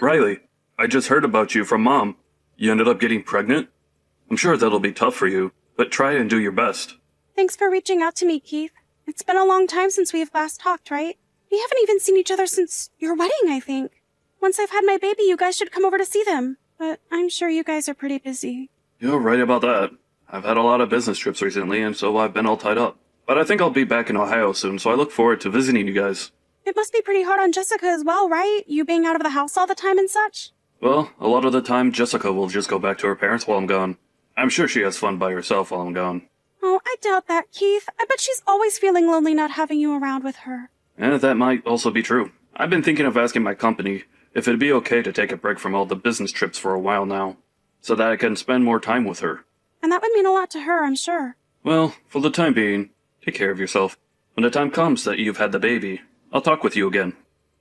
Riley, I just heard about you from Mom. You ended up getting pregnant? I'm sure that'll be tough for you, but try and do your best. Thanks for reaching out to me, Keith. It's been a long time since we've last talked, right? We haven't even seen each other since your wedding, I think. Once I've had my baby, you guys should come over to see them. But I'm sure you guys are pretty busy. You're right about that. I've had a lot of business trips recently, and so I've been all tied up. But I think I'll be back in Ohio soon, so I look forward to visiting you guys. It must be pretty hard on Jessica as well, right? You being out of the house all the time and such? Well, a lot of the time, Jessica will just go back to her parents while I'm gone. I'm sure she has fun by herself while I'm gone. Oh, I doubt that, Keith. I bet she's always feeling lonely not having you around with her. That might also be true. I've been thinking of asking my company if it'd be okay to take a break from all the business trips for a while now, so that I can spend more time with her. And that would mean a lot to her, I'm sure. Well, for the time being, take care of yourself. When the time comes that you've had the baby, I'll talk with you again.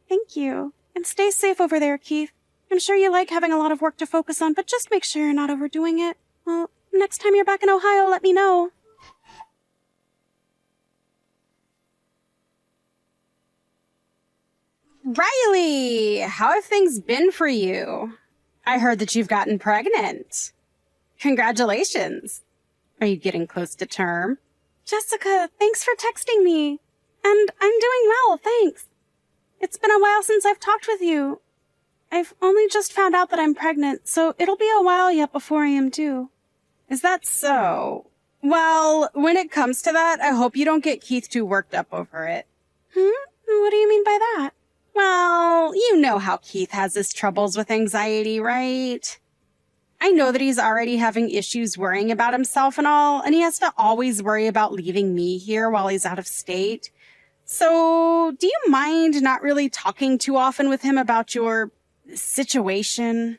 Thank you. And stay safe over there, Keith. I'm sure you like having a lot of work to focus on, but just make sure you're not overdoing it. Well, next time you're back in Ohio, let me know. Riley, how have things been for you? I heard that you've gotten pregnant. Congratulations. Are you getting close to term? Jessica, thanks for texting me. And I'm doing well, thanks. It's been a while since I've talked with you. I've only just found out that I'm pregnant, so it'll be a while yet before I am due. Is that so? Well, when it comes to that, I hope you don't get Keith too worked up over it. What do you mean by that? Well, you know how Keith has his troubles with anxiety, right? I know that he's already having issues worrying about himself and all, and he has to always worry about leaving me here while he's out of state. So, do you mind not really talking too often with him about your situation?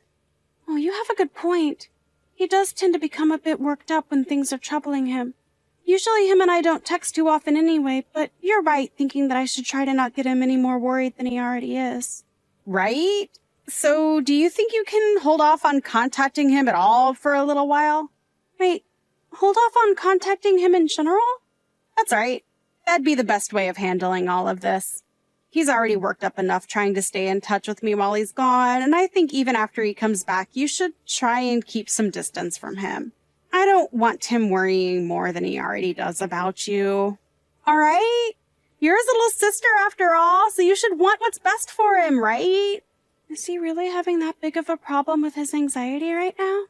Oh, you have a good point. He does tend to become a bit worked up when things are troubling him. Usually him and I don't text too often anyway, but you're right thinking that I should try to not get him any more worried than he already is. Right? So, do you think you can hold off on contacting him at all for a little while? Wait, hold off on contacting him in general? That's right. That'd be the best way of handling all of this. He's already worked up enough trying to stay in touch with me while he's gone, and I think even after he comes back, you should try and keep some distance from him. I don't want him worrying more than he already does about you. All right? You're his little sister after all, so you should want what's best for him, right? Is he really having that big of a problem with his anxiety right now?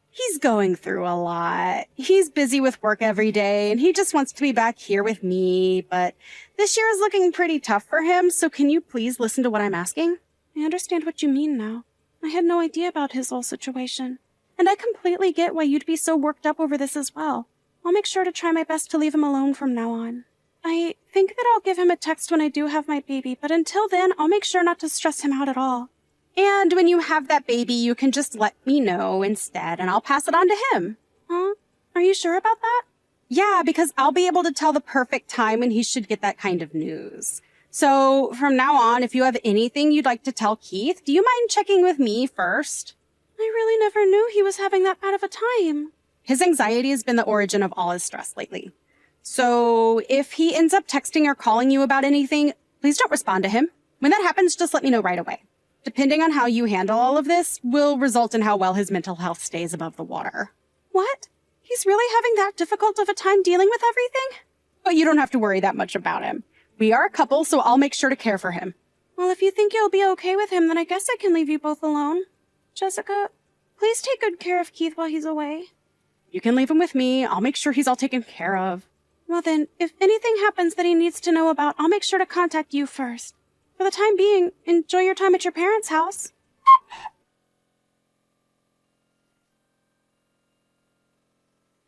He's going through a lot. He's busy with work every day, and he just wants to be back here with me, but this year is looking pretty tough for him, so can you please listen to what I'm asking? I understand what you mean now. I had no idea about his whole situation. And I completely get why you'd be so worked up over this as well. I'll make sure to try my best to leave him alone from now on. I think that I'll give him a text when I do have my baby, but until then, I'll make sure not to stress him out at all. And when you have that baby, you can just let me know instead, and I'll pass it on to him. Huh? Are you sure about that? Yeah, because I'll be able to tell the perfect time when he should get that kind of news. So from now on, if you have anything you'd like to tell Keith, do you mind checking with me first? I really never knew he was having that bad of a time. His anxiety has been the origin of all his stress lately. So if he ends up texting or calling you about anything, please don't respond to him. When that happens, just let me know right away. Depending on how you handle all of this will result in how well his mental health stays above the water. What? He's really having that difficult of a time dealing with everything? But you don't have to worry that much about him. We are a couple, so I'll make sure to care for him. Well, if you think you'll be okay with him, then I guess I can leave you both alone. Jessica, please take good care of Keith while he's away. You can leave him with me. I'll make sure he's all taken care of. Well then, if anything happens that he needs to know about, I'll make sure to contact you first. For the time being, enjoy your time at your parents' house.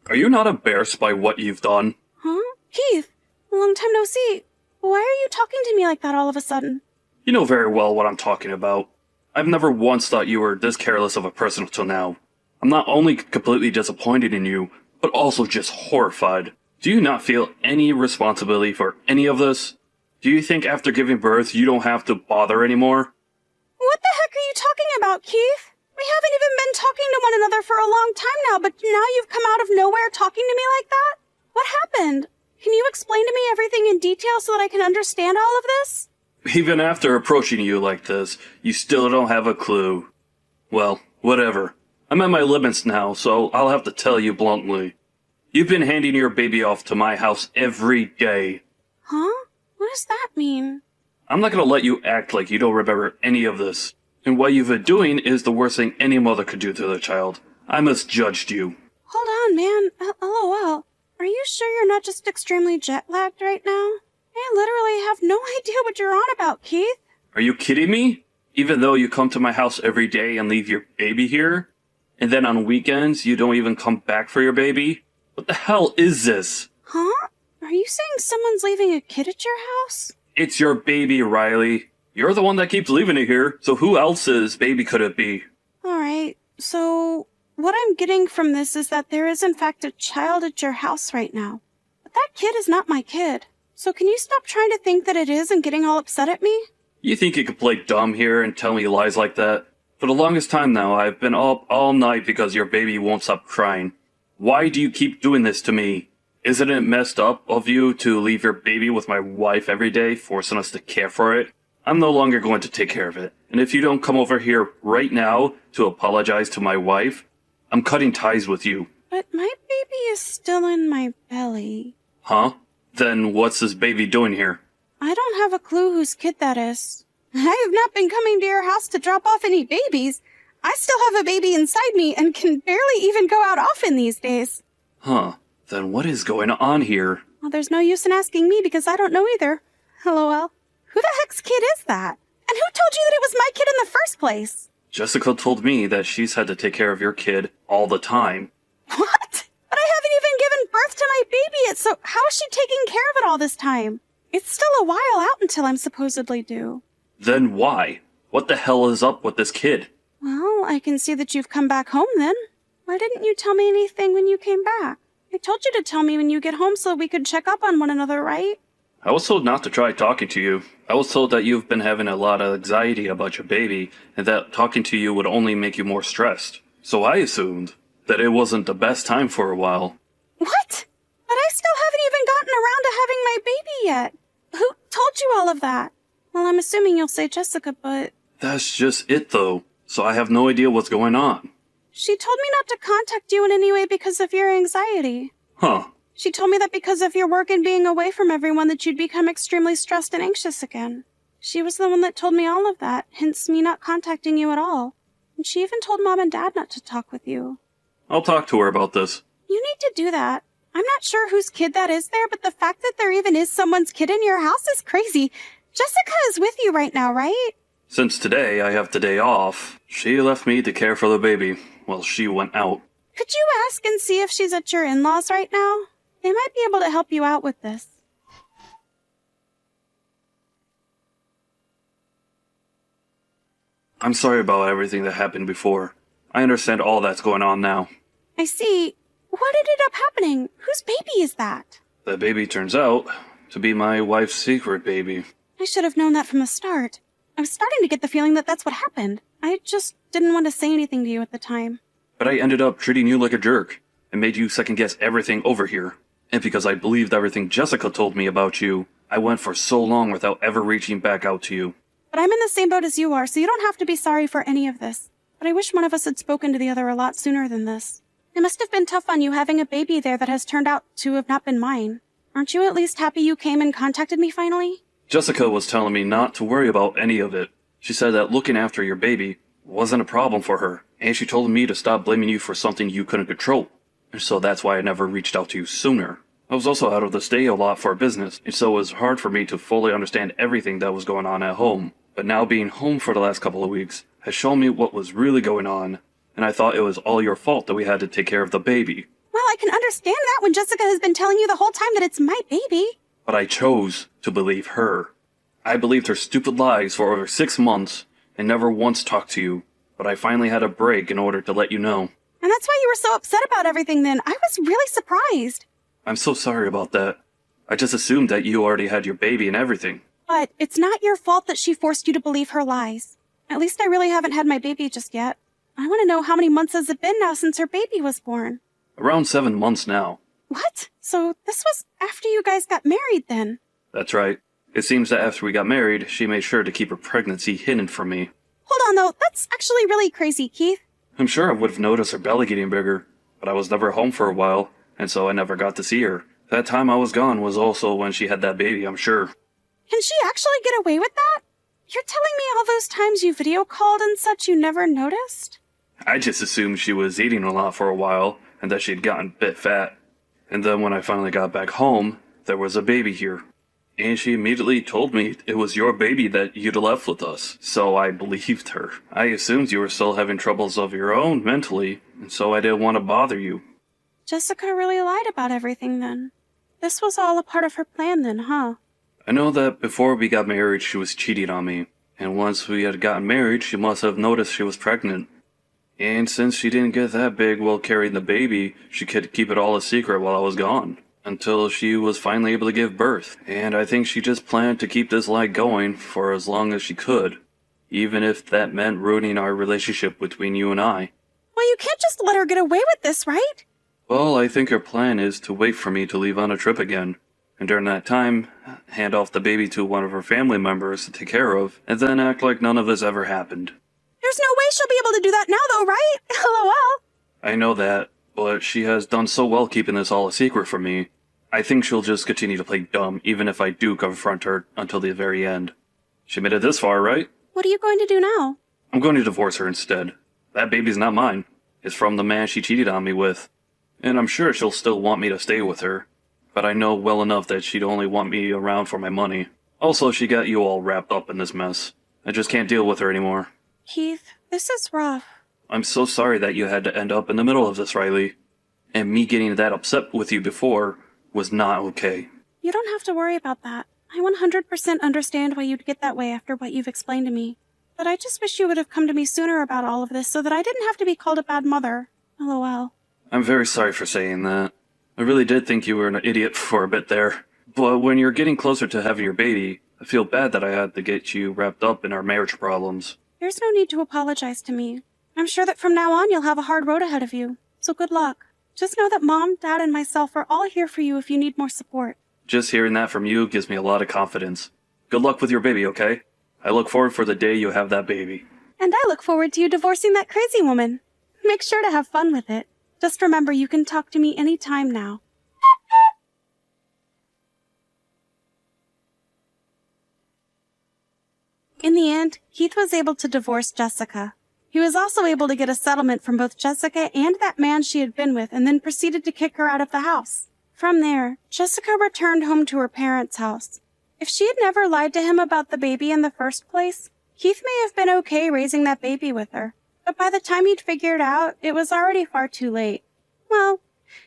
Are you not embarrassed by what you've done? Huh? Keith, long time no see. Why are you talking to me like that all of a sudden? You know very well what I'm talking about. I've never once thought you were this careless of a person until now. I'm not only completely disappointed in you, but also just horrified. Do you not feel any responsibility for any of this? Do you think after giving birth you don't have to bother anymore? What the heck are you talking about, Keith? We haven't even been talking to one another for a long time now, but now you've come out of nowhere talking to me like that? What happened? Can you explain to me everything in detail so that I can understand all of this? Even after approaching you like this, you still don't have a clue. Well, whatever. I'm at my limits now, so I'll have to tell you bluntly. You've been handing your baby off to my house every day. Huh? What does that mean? I'm not gonna let you act like you don't remember any of this. And what you've been doing is the worst thing any mother could do to their child. I misjudged you. Hold on, man. LOL. Are you sure you're not just extremely jet-lagged right now? I literally have no idea what you're on about, Keith. Are you kidding me? Even though you come to my house every day and leave your baby here? And then on weekends, you don't even come back for your baby? What the hell is this? Huh? Are you saying someone's leaving a kid at your house? It's your baby, Riley. You're the one that keeps leaving it here, so who else's baby could it be? Alright, so what I'm getting from this is that there is in fact a child at your house right now. But that kid is not my kid. So can you stop trying to think that it is and getting all upset at me? You think you could play dumb here and tell me lies like that? For the longest time now, I've been up all night because your baby won't stop crying. Why do you keep doing this to me? Isn't it messed up of you to leave your baby with my wife every day, forcing us to care for it? I'm no longer going to take care of it. And if you don't come over here right now to apologize to my wife, I'm cutting ties with you. But my baby is still in my belly. Huh? Then what's this baby doing here? I don't have a clue whose kid that is. I have not been coming to your house to drop off any babies. I still have a baby inside me and can barely even go out often these days. Huh. Then what is going on here? Well, there's no use in asking me because I don't know either. LOL. Who the heck's kid is that? And who told you that it was my kid in the first place? Jessica told me that she's had to take care of your kid all the time. What? But I haven't even given birth to my baby yet, so how is she taking care of it all this time? It's still a while out until I'm supposedly due. Then why? What the hell is up with this kid? Well, I can see that you've come back home then. Why didn't you tell me anything when you came back? I told you to tell me when you get home so we could check up on one another, right? I was told not to try talking to you. I was told that you've been having a lot of anxiety about your baby, and that talking to you would only make you more stressed. So I assumed that it wasn't the best time for a while. What? But I still haven't even gotten around to having my baby yet. Who told you all of that? Well, I'm assuming you'll say Jessica, but... That's just it, though. So I have no idea what's going on. She told me not to contact you in any way because of your anxiety. Huh. She told me that because of your work and being away from everyone that you'd become extremely stressed and anxious again. She was the one that told me all of that, hence me not contacting you at all. And she even told Mom and Dad not to talk with you. I'll talk to her about this. You need to do that. I'm not sure whose kid that is there, but the fact that there even is someone's kid in your house is crazy. Jessica is with you right now, right? Since today I have the day off, she left me to care for the baby while she went out. Could you ask and see if she's at your in-laws right now? They might be able to help you out with this. I'm sorry about everything that happened before. I understand all that's going on now. I see. What ended up happening? Whose baby is that? The baby turns out to be my wife's secret baby. I should have known that from the start. I was starting to get the feeling that that's what happened. I just didn't want to say anything to you at the time. But I ended up treating you like a jerk and made you second-guess everything over here. And because I believed everything Jessica told me about you, I went for so long without ever reaching back out to you. But I'm in the same boat as you are, so you don't have to be sorry for any of this. But I wish one of us had spoken to the other a lot sooner than this. It must have been tough on you having a baby there that has turned out to have not been mine. Aren't you at least happy you came and contacted me finally? Jessica was telling me not to worry about any of it. She said that looking after your baby wasn't a problem for her, and she told me to stop blaming you for something you couldn't control. And so that's why I never reached out to you sooner. I was also out of the state a lot for business, and so it was hard for me to fully understand everything that was going on at home. But now being home for the last couple of weeks has shown me what was really going on, and I thought it was all your fault that we had to take care of the baby. Well, I can understand that when Jessica has been telling you the whole time that it's my baby. But I chose to believe her. I believed her stupid lies for over 6 months and never once talked to you, but I finally had a break in order to let you know. And that's why you were so upset about everything then. I was really surprised. I'm so sorry about that. I just assumed that you already had your baby and everything. But it's not your fault that she forced you to believe her lies. At least I really haven't had my baby just yet. I want to know how many months has it been now since her baby was born? Around 7 months now. What? So this was after you guys got married then? That's right. It seems that after we got married, she made sure to keep her pregnancy hidden from me. Hold on, though. That's actually really crazy, Keith. I'm sure I would have noticed her belly getting bigger, but I was never home for a while, and so I never got to see her. That time I was gone was also when she had that baby, I'm sure. Can she actually get away with that? You're telling me all those times you video called and such you never noticed? I just assumed she was eating a lot for a while, and that she'd gotten a bit fat. And then when I finally got back home, there was a baby here. And she immediately told me it was your baby that you'd left with us, so I believed her. I assumed you were still having troubles of your own mentally, and so I didn't want to bother you. Jessica really lied about everything then. This was all a part of her plan then, huh? I know that before we got married she was cheating on me, and once we had gotten married she must have noticed she was pregnant. And since she didn't get that big while carrying the baby, she could keep it all a secret while I was gone, until she was finally able to give birth. And I think she just planned to keep this lie going for as long as she could, even if that meant ruining our relationship between you and I. Well, you can't just let her get away with this, right? Well, I think her plan is to wait for me to leave on a trip again, and during that time, hand off the baby to one of her family members to take care of, and then act like none of this ever happened. There's no way she'll be able to do that now, though, right? LOL. I know that, but she has done so well keeping this all a secret from me. I think she'll just continue to play dumb, even if I do confront her until the very end. She made it this far, right? What are you going to do now? I'm going to divorce her instead. That baby's not mine. It's from the man she cheated on me with. And I'm sure she'll still want me to stay with her. But I know well enough that she'd only want me around for my money. Also, she got you all wrapped up in this mess. I just can't deal with her anymore. Keith, this is rough. I'm so sorry that you had to end up in the middle of this, Riley. And me getting that upset with you before was not okay. You don't have to worry about that. I 100% understand why you'd get that way after what you've explained to me. But I just wish you would have come to me sooner about all of this so that I didn't have to be called a bad mother. LOL. I'm very sorry for saying that. I really did think you were an idiot for a bit there. But when you're getting closer to having your baby, I feel bad that I had to get you wrapped up in our marriage problems. There's no need to apologize to me. I'm sure that from now on you'll have a hard road ahead of you. So good luck. Just know that Mom, Dad, and myself are all here for you if you need more support. Just hearing that from you gives me a lot of confidence. Good luck with your baby, okay? I look forward for the day you have that baby. And I look forward to you divorcing that crazy woman. Make sure to have fun with it. Just remember you can talk to me anytime now. In the end, Keith was able to divorce Jessica. He was also able to get a settlement from both Jessica and that man she had been with and then proceeded to kick her out of the house. From there, Jessica returned home to her parents' house. If she had never lied to him about the baby in the first place, Keith may have been okay raising that baby with her. But by the time he'd figured out, it was already far too late. Well,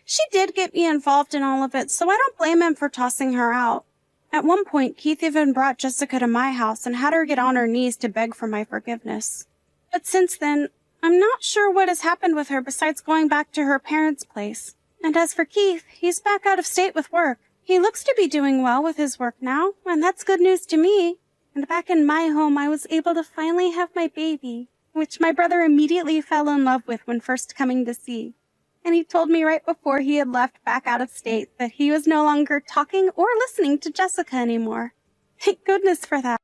she did get me involved in all of it, so I don't blame him for tossing her out. At one point, Keith even brought Jessica to my house and had her get on her knees to beg for my forgiveness. But since then, I'm not sure what has happened with her besides going back to her parents' place. And as for Keith, he's back out of state with work. He looks to be doing well with his work now, and that's good news to me. And back in my home, I was able to finally have my baby, which my brother immediately fell in love with when first coming to see. And he told me right before he had left back out of state that he was no longer talking or listening to Jessica anymore. Thank goodness for that.